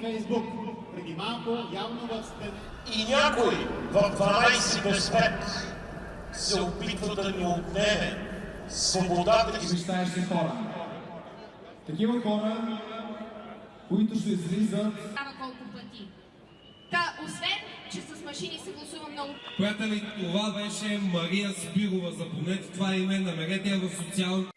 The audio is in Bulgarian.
Фейсбук. Преди малко явно в И някой в 12 без 5 се опитва да ни отнеме свободата и мечтаещи хора. Такива хора, които ще излизат... Колко пъти. Та, освен, че с машини се гласува много... Приятели, това беше Мария Спирова. Запомнете това име, намерете я в социалните...